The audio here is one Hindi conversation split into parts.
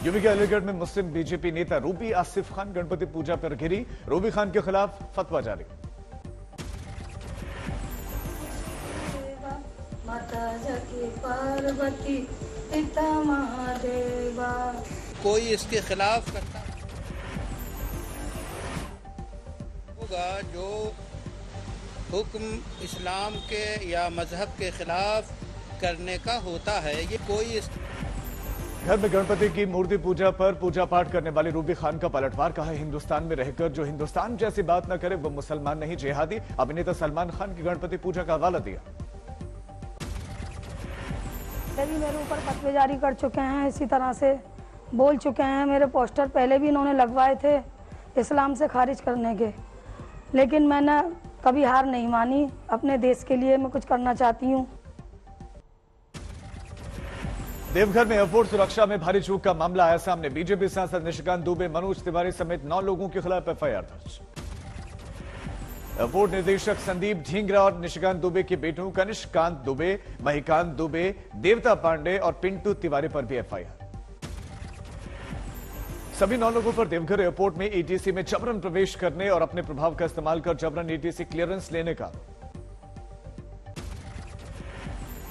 यूपी के अलीगढ़ में मुस्लिम बीजेपी नेता रूबी आसिफ खान गणपति पूजा पर घिरी। रूबी खान के खिलाफ फतवा जारी। माता जकी पार्वती पिता महादेवा, कोई इसके खिलाफ करता होगा जो हुक्म इस्लाम के या मजहब के खिलाफ करने का होता है। ये कोई घर में गणपति की मूर्ति पूजा पर पूजा पाठ करने वाले रूबी खान का पलटवार। कहा, हिंदुस्तान में रहकर जो हिंदुस्तान जैसी बात न करे वो मुसलमान नहीं, जिहादी। अभिनेता सलमान खान की गणपति पूजा का हवाला दिया। भी मेरे ऊपर फतवे जारी कर चुके हैं, इसी तरह से बोल चुके हैं। मेरे पोस्टर पहले भी इन्होंने लगवाए थे इस्लाम से खारिज करने के, लेकिन मैंने कभी हार नहीं मानी। अपने देश के लिए मैं कुछ करना चाहती हूँ। देवघर में एयरपोर्ट सुरक्षा में भारी चूक का मामला आया सामने। बीजेपी सांसद निशिकांत दुबे, मनोज तिवारी समेत 9 लोगों के खिलाफ एफआईआर दर्ज। एयरपोर्ट निदेशक संदीप ढींगरा और निशिकांत दुबे के बेटों कनिष्कांत दुबे, महिकांत दुबे, देवता पांडे और पिंटू तिवारी पर भी एफआईआर। सभी 9 लोगों पर देवघर एयरपोर्ट में एटीसी में जबरन प्रवेश करने और अपने प्रभाव का इस्तेमाल कर जबरन एटीसी क्लियरेंस लेने का।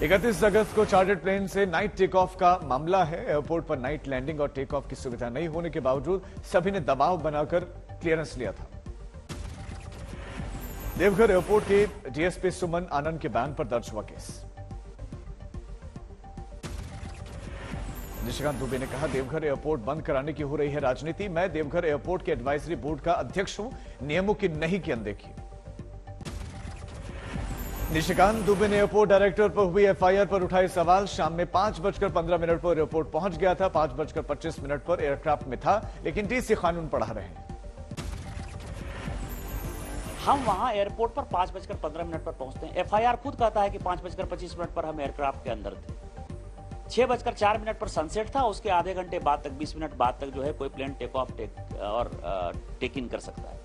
31 अगस्त को चार्टर्ड प्लेन से नाइट टेक ऑफ का मामला है। एयरपोर्ट पर नाइट लैंडिंग और टेक ऑफ की सुविधा नहीं होने के बावजूद सभी ने दबाव बनाकर क्लियरेंस लिया था। देवघर एयरपोर्ट के डीएसपी सुमन आनंद के बयान पर दर्ज हुआ केस। निशिकांत दुबे ने कहा, देवघर एयरपोर्ट बंद कराने की हो रही है राजनीति। मैं देवघर एयरपोर्ट के एडवाइजरी बोर्ड का अध्यक्ष हूं, नियमों की नहीं की अनदेखी। निशिकांत दुबे ने एयरपोर्ट डायरेक्टर पर हुई एफआईआर पर उठाए सवाल। शाम में 5:15 पर एयरपोर्ट पहुंच गया था। 5:25 पर एयरक्राफ्ट में था, लेकिन टीसी कानून पढ़ा रहे हैं। हम वहां एयरपोर्ट पर 5:15 पर पहुंचते हैं। एफआईआर खुद कहता है कि 5:25 पर हम एयरक्राफ्ट के अंदर थे। 6:04 पर सनसेट था। उसके आधे घंटे बाद तक, 20 मिनट बाद तक जो है कोई प्लेन टेक ऑफ और टेक इन कर सकता है।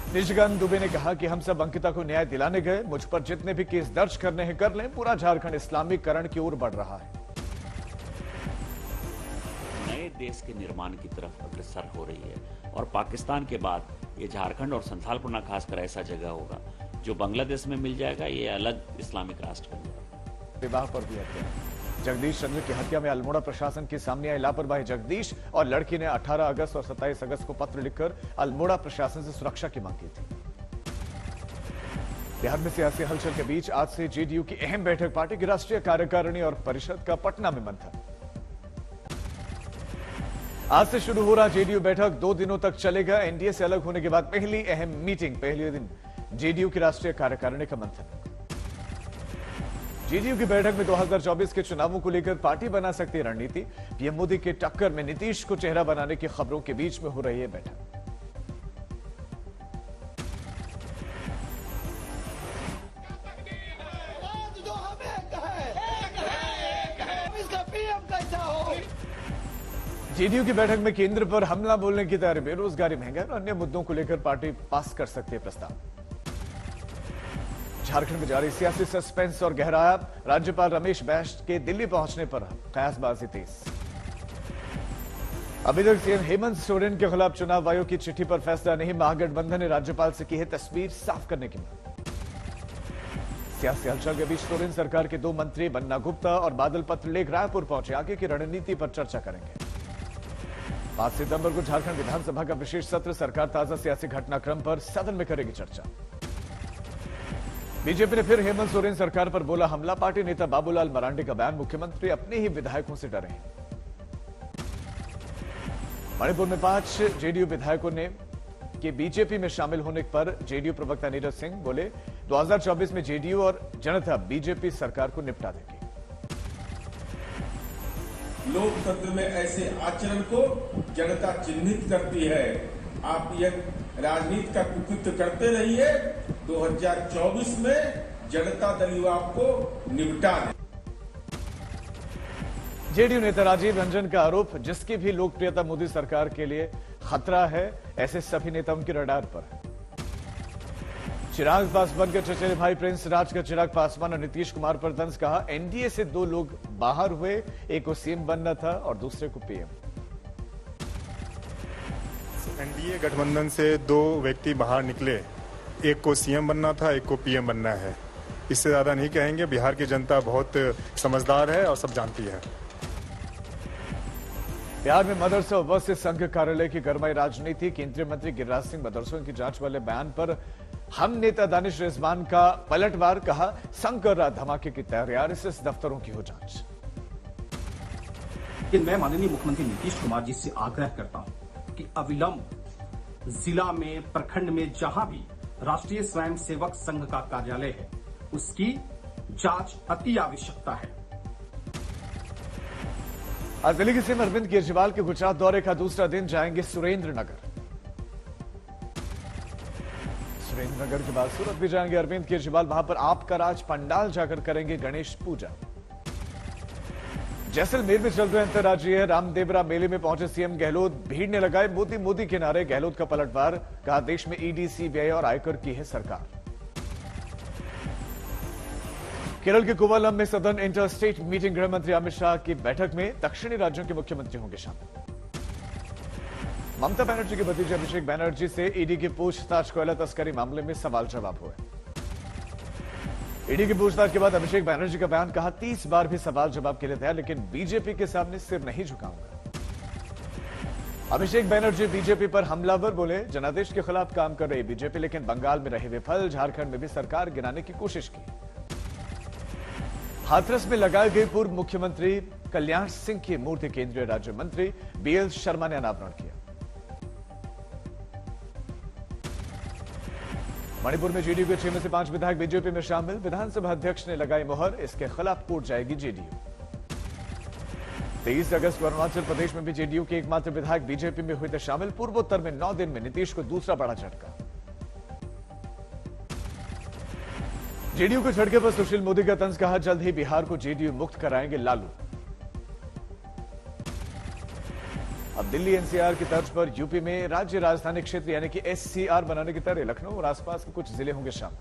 निशिकांत दुबे ने कहा कि हम सब अंकिता को न्याय दिलाने गए। मुझ पर जितने भी केस दर्ज करने हैं कर लें। पूरा झारखंड इस्लामीकरण की ओर बढ़ रहा है। नए देश के निर्माण की तरफ अग्रसर हो रही है और पाकिस्तान के बाद ये झारखंड और संथालपुरना खासकर ऐसा जगह होगा जो बांग्लादेश में मिल जाएगा। ये अलग इस्लामिक राष्ट्र बन जाएगा। विवाह पर भी हत्या। जगदीश चंद्र की हत्या में अल्मोड़ा प्रशासन के सामने आई लापरवाही। जगदीश और लड़की ने 18 अगस्त और 27 अगस्त को पत्र लिखकर अल्मोड़ा प्रशासन से सुरक्षा की मांग की थी। बिहार में सियासी हलचल के बीच आज से जेडीयू की अहम बैठक। पार्टी की राष्ट्रीय कार्यकारिणी और परिषद का पटना में मंथन। आज से शुरू हो रहा जेडीयू बैठक 2 दिनों तक चलेगा। एनडीए से अलग होने के बाद पहली अहम मीटिंग। पहले दिन जेडीयू की राष्ट्रीय कार्यकारिणी का मंथन। जेडीयू की बैठक में 2024 के चुनावों को लेकर पार्टी बना सकती है रणनीति। पीएम मोदी के टक्कर में नीतीश को चेहरा बनाने की खबरों के बीच में हो रही है बैठक। जेडीयू की बैठक में केंद्र पर हमला बोलने की तैयारी। बेरोजगारी, महंगाई और अन्य मुद्दों को लेकर पार्टी पास कर सकती है प्रस्ताव। झारखंड में जारी सियासी सस्पेंस और गहराया। राज्यपाल रमेश बैस के दिल्ली पहुंचने पर कयासबाजी तेज। अभी तक सीएम हेमंत सोरेन के खिलाफ चुनाव आयोग की चिट्ठी पर फैसला नहीं। महागठबंधन ने राज्यपाल से की है तस्वीर साफ करने की मांग। सियासी हलचल के बीच सोरेन सरकार के 2 मंत्री बन्ना गुप्ता और बादल पत्रलेख रायपुर पहुंचे। आगे की रणनीति पर चर्चा करेंगे। 5 सितंबर को झारखंड विधानसभा का विशेष सत्र। सरकार ताजा सियासी घटनाक्रम पर सदन में करेगी चर्चा। बीजेपी ने फिर हेमंत सोरेन सरकार पर बोला हमला। पार्टी नेता बाबूलाल मरांडी का बयान, मुख्यमंत्री अपने ही विधायकों से डरे हैं। मणिपुर में 5 जेडीयू विधायकों ने के बीजेपी में शामिल होने पर जेडीयू प्रवक्ता नीरज सिंह बोले 2024 में जेडीयू और जनता बीजेपी सरकार को निपटा देगी। लोकतंत्र में ऐसे आचरण को जनता चिन्हित करती है। आप यह राजनीति का कुकृत्य करते रहिए। 2024 में जनता दल युवा को निपटा दे। जेडीयू नेता राजीव रंजन का आरोप, जिसकी भी लोकप्रियता मोदी सरकार के लिए खतरा है, ऐसे सभी नेताओं की रडार पर है। चिराग पासवान के चचेरे भाई प्रिंस राज का चिराग पासवान और नीतीश कुमार पर तंज। कहा एनडीए से 2 लोग बाहर हुए, एक को सीएम बनना था और दूसरे को पीएम। एनडीए गठबंधन से दो व्यक्ति बाहर निकले, एक को सीएम बनना था, एक को पीएम बनना है। इससे ज्यादा नहीं कहेंगे। बिहार की जनता बहुत समझदार है और सब जानती है। बिहार में मदरसा वक्फ संघ कार्यालय की गरमाई राजनीति। केंद्रीय मंत्री गिरिराज सिंह मदरसों की जांच वाले बयान पर हम नेता दानिश रिजवान का पलटवार। कहा, संघ कर रहा धमाके की तैयारी, इस दफ्तरों की हो जांच। मैं माननीय मुख्यमंत्री नीतीश कुमार जी से आग्रह करता हूं कि अविलंब जिला में, प्रखंड में जहां भी राष्ट्रीय स्वयंसेवक संघ का कार्यालय है, उसकी जांच अति आवश्यकता है। आज दिल्ली के सीएम अरविंद केजरीवाल के गुजरात दौरे का दूसरा दिन जाएंगे सुरेंद्र नगर। सुरेंद्र नगर के बाद सूरत भी जाएंगे अरविंद केजरीवाल। वहां पर आपका राज पंडाल जाकर करेंगे गणेश पूजा। जैसलमेर में चल रहे अंतर्राज्यीय रामदेवरा मेले में पहुंचे सीएम गहलोत। भीड़ ने लगाए मोदी मोदी के नारे। गहलोत का पलटवार। कहा, देश में ईडी, सीबीआई और आयकर की है सरकार। केरल के कोवलम में सदर्न इंटर स्टेट मीटिंग। गृह मंत्री अमित शाह की बैठक में दक्षिणी राज्यों के मुख्यमंत्री होंगे शामिल। ममता बनर्जी के भतीजे अभिषेक बनर्जी से ईडी की पूछताछ कोयला तस्करी मामले में सवाल जवाब हुए। ईडी की पूछताछ के बाद अभिषेक बनर्जी का बयान। कहा, 30 बार भी सवाल जवाब के लिए तैयार, लेकिन बीजेपी के सामने सिर नहीं झुकाऊंगा। अभिषेक बनर्जी बीजेपी पर हमलावर बोले। जनादेश के खिलाफ काम कर रही बीजेपी, लेकिन बंगाल में रहे विफल। झारखंड में भी सरकार गिराने की कोशिश की। हाथरस में लगाई गई पूर्व मुख्यमंत्री कल्याण सिंह की मूर्ति केंद्रीय राज्य मंत्री बीएल शर्मा ने अनावरण किया। मणिपुर में जेडीयू के 6 में से 5 विधायक बीजेपी में शामिल। विधानसभा अध्यक्ष ने लगाई मुहर। इसके खिलाफ कोर्ट जाएगी जेडीयू। 23 अगस्त को अरुणाचल प्रदेश में भी जेडीयू के एकमात्र विधायक बीजेपी में हुए थे शामिल। पूर्वोत्तर में 9 दिन में नीतीश को दूसरा बड़ा झटका। जेडीयू के झटके पर सुशील मोदी का तंज। कहा, जल्द ही बिहार को जेडीयू मुक्त कराएंगे लालू। अब दिल्ली एनसीआर की तर्ज पर यूपी में राज्य राजधानी क्षेत्र यानी कि एससीआर बनाने की तरह लखनऊ और आसपास के कुछ जिले होंगे शामिल।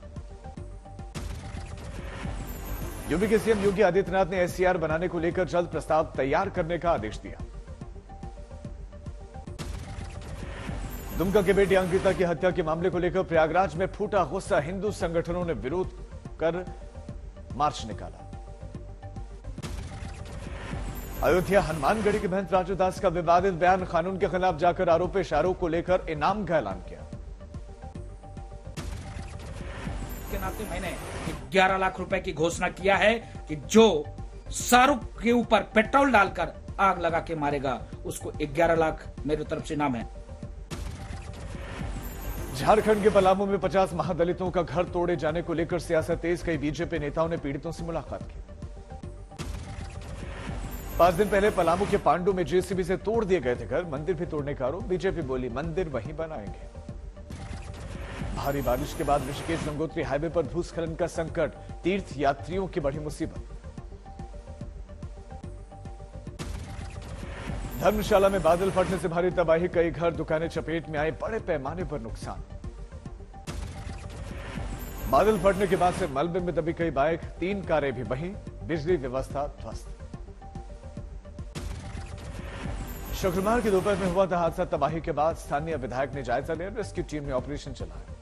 यूपी के सीएम योगी आदित्यनाथ ने एससीआर बनाने को लेकर जल्द प्रस्ताव तैयार करने का आदेश दिया। दुमका के बेटी अंकिता की हत्या के मामले को लेकर प्रयागराज में फूटा गुस्सा। हिंदू संगठनों ने विरोध कर मार्च निकाला। अयोध्या हनुमानगढ़ी के महंत राजू दास का विवादित बयान। कानून के खिलाफ जाकर आरोपी शाहरुख को लेकर इनाम का ऐलान किया। के नाते मैंने 11 लाख रुपए की घोषणा किया है कि जो शाहरुख के ऊपर पेट्रोल डालकर आग लगा के मारेगा उसको 11 लाख मेरी तरफ से इनाम है। झारखंड के पलामू में 50 महादलितों का घर तोड़े जाने को लेकर सियासत तेज। कई बीजेपी नेताओं ने पीड़ितों से मुलाकात की। 5 दिन पहले पलामू के पांडु में जेसीबी से तोड़ दिए गए थे घर। मंदिर भी तोड़ने का आरोप। बीजेपी बोली, मंदिर वहीं बनाएंगे। भारी बारिश के बाद ऋषिकेश गंगोत्री हाईवे पर भूस्खलन का संकट। तीर्थ यात्रियों की बड़ी मुसीबत। धर्मशाला में बादल फटने से भारी तबाही। कई घर दुकानें चपेट में आए। बड़े पैमाने पर नुकसान। बादल फटने के बाद से मलबे में दबी कई बाइक। 3 कारें भी वहीं। बिजली व्यवस्था ध्वस्त। शुक्रवार की दोपहर में हुआ था हादसा। तबाही के बाद स्थानीय विधायक ने जायजा लिया। रेस्क्यू टीम ने ऑपरेशन चलाया।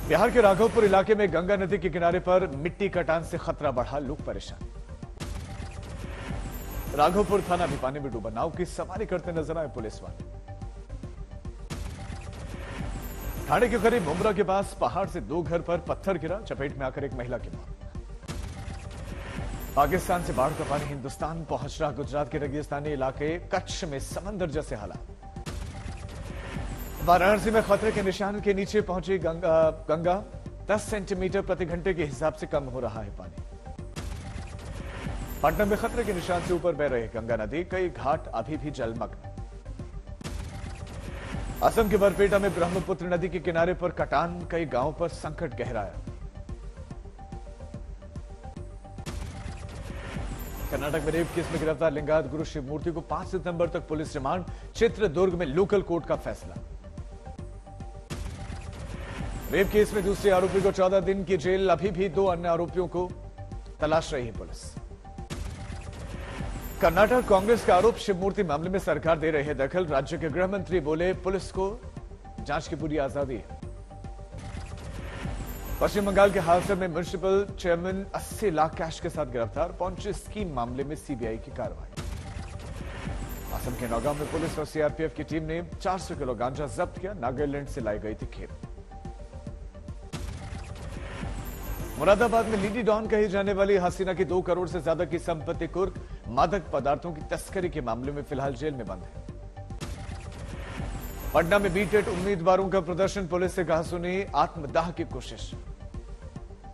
बिहार के राघवपुर इलाके में गंगा नदी के किनारे पर मिट्टी कटान से खतरा बढ़ा। लोग परेशान। राघवपुर थाना भी पानी में डूबा। नाव की सवारी करते नजर आए पुलिस वाले। ठाणे के करीब मुमरा के पास पहाड़ से 2 घर पर पत्थर गिरा। चपेट में आकर एक महिला की मौत। पाकिस्तान से बाढ़ का पानी हिंदुस्तान पहुंच रहा। गुजरात के रेगिस्तानी इलाके कच्छ में समंदर जैसे हालात। वाराणसी में खतरे के निशान के नीचे पहुंची गंगा। 10 सेंटीमीटर प्रति घंटे के हिसाब से कम हो रहा है पानी। पटना में खतरे के निशान से ऊपर बह रही गंगा नदी। कई घाट अभी भी जलमग्न। असम के बरपेटा में ब्रह्मपुत्र नदी के किनारे पर कटान। कई गांवों पर संकट गहराया। कर्नाटक में रेप केस में गिरफ्तार लिंगायत गुरु शिव मूर्ति को 5 सितंबर तक पुलिस रिमांड। चित्रदुर्ग में लोकल कोर्ट का फैसला। रेप केस में दूसरे आरोपी को 14 दिन की जेल। अभी भी 2 अन्य आरोपियों को तलाश रही है पुलिस। कर्नाटक कांग्रेस का आरोप, शिवमूर्ति मामले में सरकार दे रही है दखल। राज्य के गृह मंत्री बोले, पुलिस को जांच की पूरी आजादी है। पश्चिम बंगाल के हालसर में म्युनिसिपल चेयरमैन 80 लाख कैश के साथ गिरफ्तार, पहुंचे स्कीम मामले में सीबीआई की कार्रवाई। असम के नौगांव में पुलिस और सीआरपीएफ की टीम ने 400 किलो गांजा जब्त किया, नागालैंड से लाई गई थी खेप। मुरादाबाद में लेडी डॉन कही जाने वाली हसीना की 2 करोड़ से ज्यादा की संपत्ति कुर्क, मादक पदार्थों की तस्करी के मामले में फिलहाल जेल में बंद है। पटना में बीटेट उम्मीदवारों का प्रदर्शन, पुलिस से कहा सुनी आत्मदाह की कोशिश।